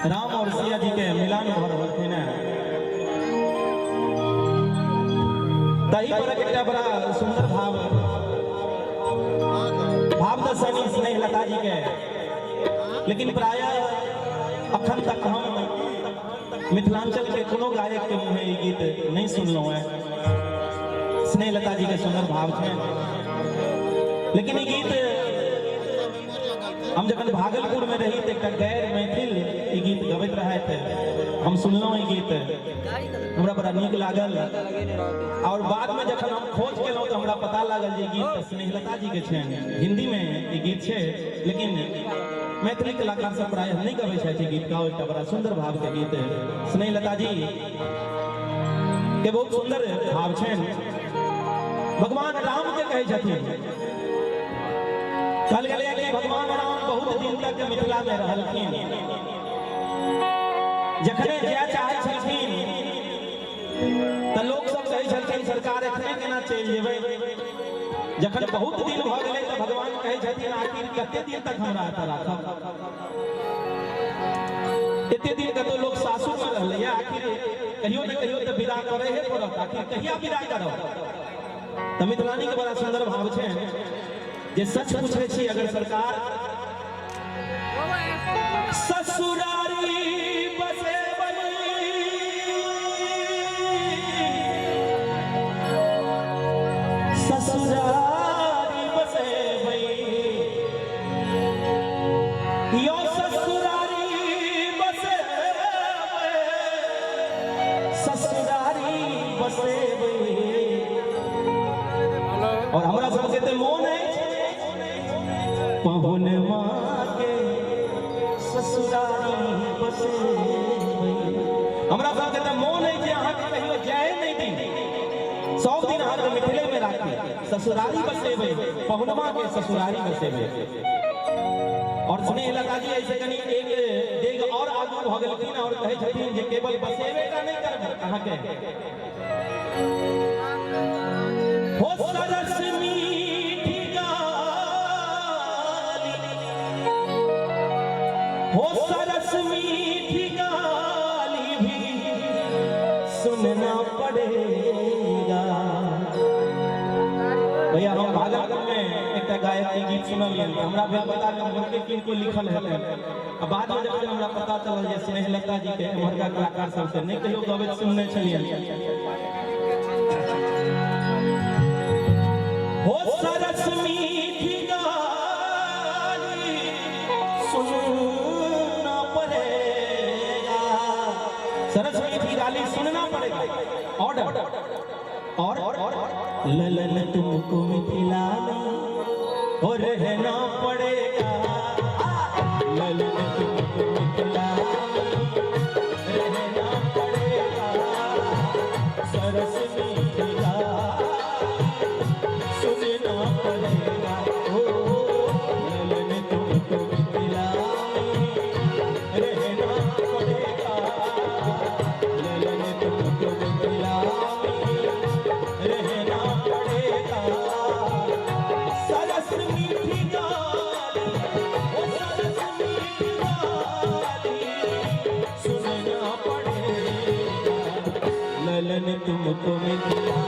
राम और सिया जी के मिलान भर होलखिन तही पर एक बड़ा सुंदर भाव दर्शनी स्नेह लता जी के। लेकिन प्राय अखन तक हम मिथिलांचल के कोनो गायक के मुँह ये गीत नहीं सुनलो है। स्नेह लता जी के सुंदर भाव थे। लेकिन ये गीत हम जब भागलपुर में रही तो गैर मैथिल ये गीत गबैत रहे थे। हम सुनलो ये गीत हमरा बड़ा नीक लागल। और बाद में जब हम खोज केलहुँ तो हमरा पता लागल जे गीत स्नेहलता जी के छनि। हिंदी में ये गीत है लेकिन मैथिली कलाकार सब प्राय नहीं गबै छथि गीत का। एक बड़ा सुंदर भाव के गीत स्नेहलता जी के बहुत सुंदर भाव छनि। भगवान राम के कहे छथिन कल गले कि भगवान राम बहुत दिन तक मिथिला में रहलखिन। जखने जाय चाहे छलखिन त लोग सब कहे छलखिन सरकार एखने केना चलि जेबै। जखन बहुत दिन भ गेलै त भगवान कहे छथिन आखिर कते दिन तक हमरा एतऽ राखब। एते दिन कतो लोग सासुर में रहलै आखिर कहियो न कहियो त विदा करे हे पड़त। आखिर कहिया विदा करब। त मिथिलानी के बड़ा सुंदर भाव छै जे सच पूछे छी अगर सरकार ससुरारी बसे ससुरारी बसे यो ससुरारी बसे ससुरारी बसे। और हमरा सबके ते मोन है पहुन माँ के ससुरारी बसे। हमरा सबके त मोन है जे अहाँ के कहियो जाए नहीं दी। 100 दिन अहाँ के मिथिले में राखी ससुरारी बसेबै पहुन माँ के ससुरारी बसेबै। और स्नेहलता जी ऐसे कनी एक डेग और आगू भ गेलखिन और कहे छथिन जे केवल बसेबै का नहीं करब अहाँ के हो सरस मीठी गाली हो सरस मीठी गाली भी सुनना पड़ेगा। भैया हम भागलपुर में एक गायक के गीत सुनलिए हमरा भी पता नहीं किनको लिखल है। अब बाद में जब हमरा पता चलल जे स्नेहलता जी के उमरका कलाकार सब से नहीं कहियो गबैत सुनने छलिए। हो सरस मीठी गाली सुनना पड़ेगा। सरस मीठी गाली सुनना पड़ेगा। और ललन तुमको मिथिला में और रहना पड़ेगा। ललन तुमको मिथिला में रहना पड़ेगा। सरस मीठी सुनना पड़ेगा। ओ ललन तुमको मिथिला में रहना पड़ेगा। ललन तुमको मिथिला में रहना पड़ेगा। सरस मीठी गाली ओ सरस मीठी गाली सुनना पड़ेगा। ललन तुमको मिथिला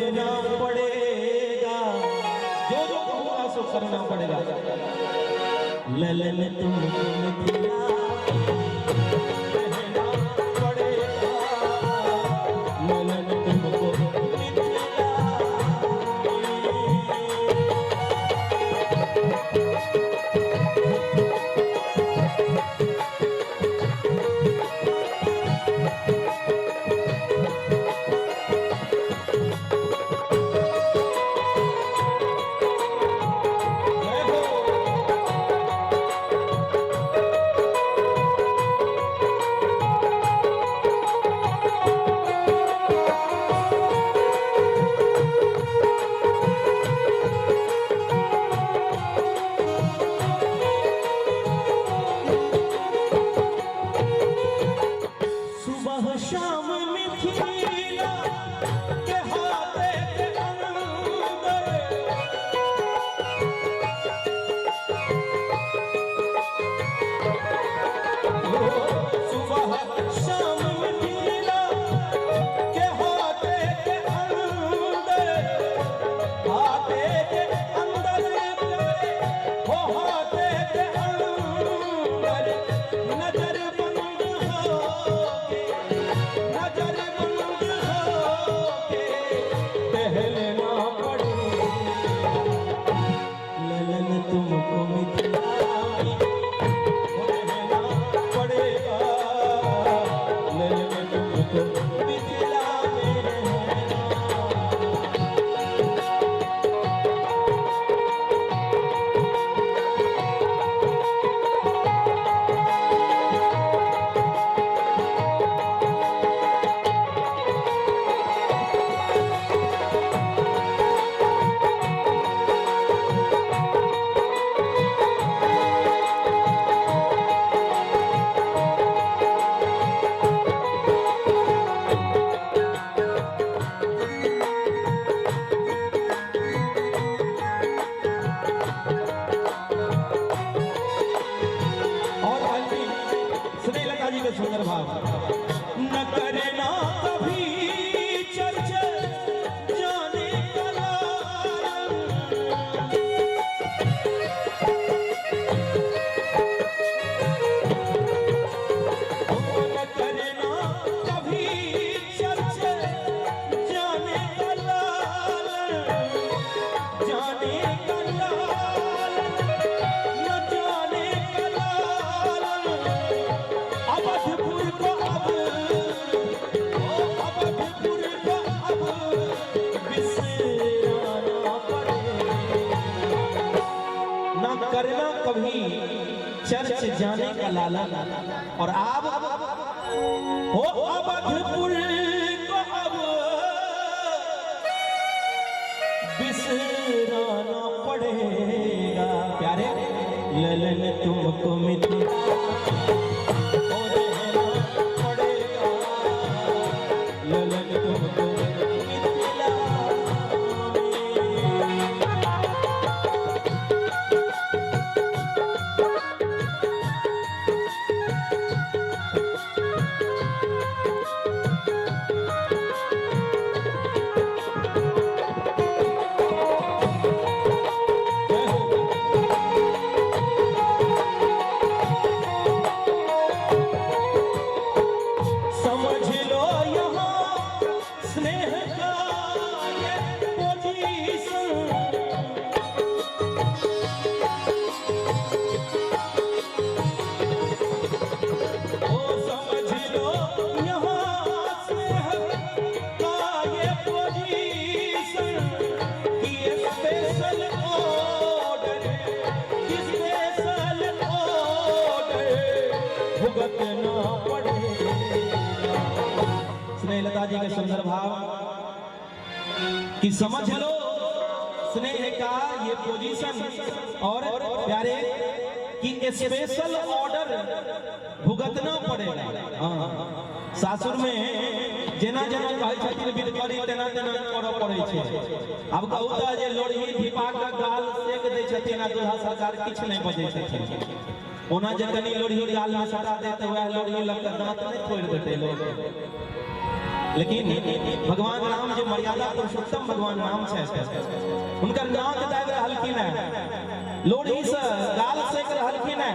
सहना पड़ेगा, जो जो कहूँगा सो करना पड़ेगा। ललन तुमको मिथिला सहना पड़ेगा, ललन तुमको मिथिला। शाम मिथिला के हाथे के अंदर, सुबह शाम मिथिला के हाथे के अंदर, हाथे के अंदर हो, हाथे के अंदर नजर बंद हो, नजर बंद होके टहलना पड़ेगा। ललन तुमको मिथिला रहना पड़ेगा, ललन तुमको मिथिला में रहना। जी के सुंदर भाव न करना कभी चर्चा जाने का लालन, न करना कभी चर्चा जाने का लालन, जाने का लालन, न जाने का लालन। अवधपुर को अब, अवधपुर को अब बिसराना पड़ेगा। ना करना कभी चर्च जाने का लालन, और अब हो अवधपुर को अब बिसराना पड़ेगा। प्यारे ललन तुमको मिथिला भुगतना पड़ेगा। स्नेहलता जी के सुंदर भाव कि समझ लो स्नेह का ये पोजीशन, और प्यारे कि स्पेशल ऑर्डर भुगतना पड़ेगा। हाँ, सासुर में जेना जेना कहै छथिन विध करी तेना तेना करऽ पड़ै छै। अब कहू तऽ जे लोढ़ी धिपा के गाल सेक दै छथिन आ दूल्हा सरकार किछ नहि बजै छथिन। ओना जे कनी लोढ़ी गाल में सटा दे तऽ वएह लोढ़ी लग के दांत नहीं फोड़ देते लोग। लेकिन भगवान राम जो मर्यादा पुरुषोत्तम भगवान नाम छे उनका नाक दाग रहलखिन है, लोढ़ी से गाल सेक रहलखिन है,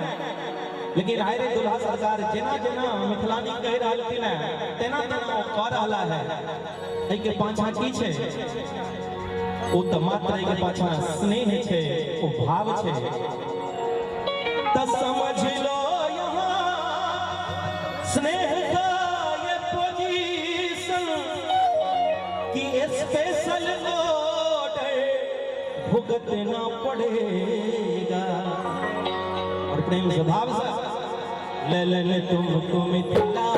लेकिन आय रे दुल्हा सरकार जेना जेना मिथिलानी कह रहलखिन है तेना तेना कह रहला है। एहि के पाछा की छे? ओ त मात्र एहि के पाछा स्नेह छे, ओ भाव छे। त समझ लो यहाँ स्नेह का ये पोजीशन कि स्पेशल ऑर्डर भुगतना पड़ेगा। और प्रेम स्वभाव से ले ले तुमको मिथिला